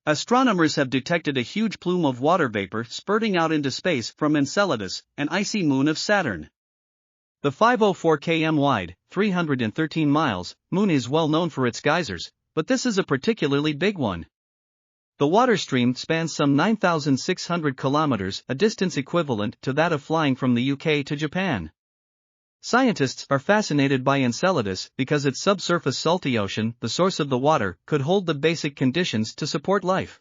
Astronomers have detected a huge plume of water vapor spurting out into space from Enceladus, an icy moon of Saturn. The 504 km wide, 313 miles, moon is well known for its geysers, but this is a particularly big one. The water stream spans some 9,600 kilometers, a distance equivalent to that of flying from the UK to Japan. Scientists are fascinated by Enceladus because its subsurface salty ocean, the source of the water, could hold the basic conditions to support life.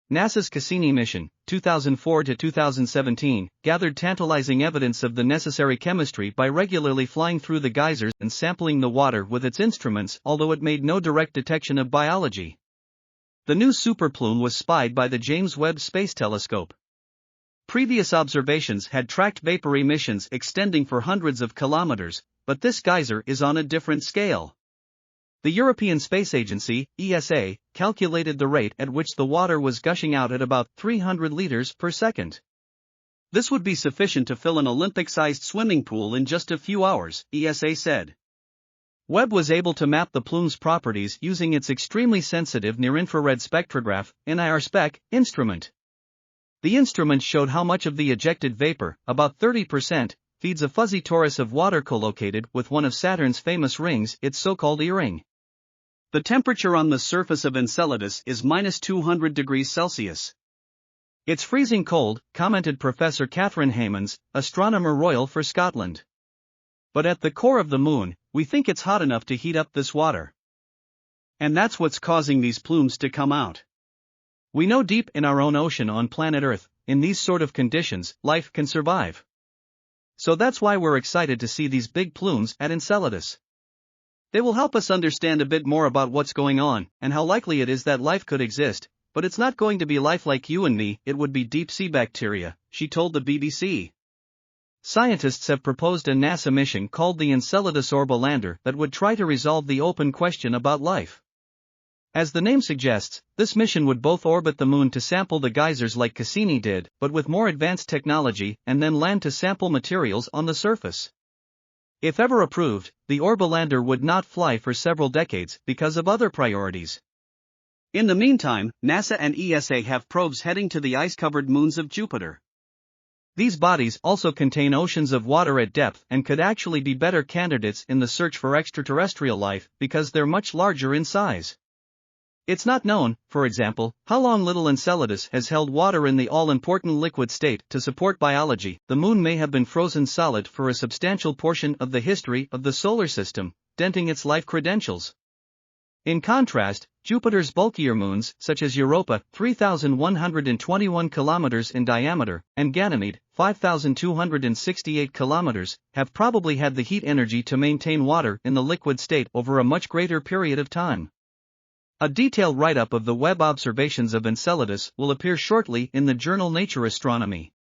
NASA's Cassini mission, 2004 to 2017, gathered tantalizing evidence of the necessary chemistry by regularly flying through the geysers and sampling the water with its instruments, although it made no direct detection of biology. The new super-plume was spied by the James Webb Space Telescope. Previous observations had tracked vapor emissions extending for hundreds of kilometers, but this geyser is on a different scale. The European Space Agency, ESA, calculated the rate at which the water was gushing out at about 300 liters per second. This would be sufficient to fill an Olympic-sized swimming pool in just a few hours, ESA said. Webb was able to map the plume's properties using its extremely sensitive near-infrared spectrograph, NIR-SPEC, instrument. The instrument showed how much of the ejected vapor, about 30%, feeds a fuzzy torus of water collocated with one of Saturn's famous rings, its so-called E-ring. The temperature on the surface of Enceladus is minus 200 degrees Celsius. It's freezing cold, commented Professor Catherine Haymans, Astronomer Royal for Scotland. But at the core of the moon, we think it's hot enough to heat up this water. And that's what's causing these plumes to come out. We know deep in our own ocean on planet Earth, in these sort of conditions, life can survive. So that's why we're excited to see these big plumes at Enceladus. They will help us understand a bit more about what's going on, and how likely it is that life could exist, but it's not going to be life like you and me, it would be deep-sea bacteria, she told the BBC. Scientists have proposed a NASA mission called the Enceladus Orbital Lander that would try to resolve the open question about life. As the name suggests, this mission would both orbit the moon to sample the geysers like Cassini did, but with more advanced technology, and then land to sample materials on the surface. If ever approved, the Orbital Lander would not fly for several decades because of other priorities. In the meantime, NASA and ESA have probes heading to the ice-covered moons of Jupiter. These bodies also contain oceans of water at depth and could actually be better candidates in the search for extraterrestrial life because they're much larger in size. It's not known, for example, how long little Enceladus has held water in the all-important liquid state to support biology. The moon may have been frozen solid for a substantial portion of the history of the solar system, denting its life credentials. In contrast, Jupiter's bulkier moons, such as Europa, 3,121 kilometers in diameter, and Ganymede, 5,268 kilometers, have probably had the heat energy to maintain water in the liquid state over a much greater period of time. A detailed write-up of the Webb observations of Enceladus will appear shortly in the journal Nature Astronomy.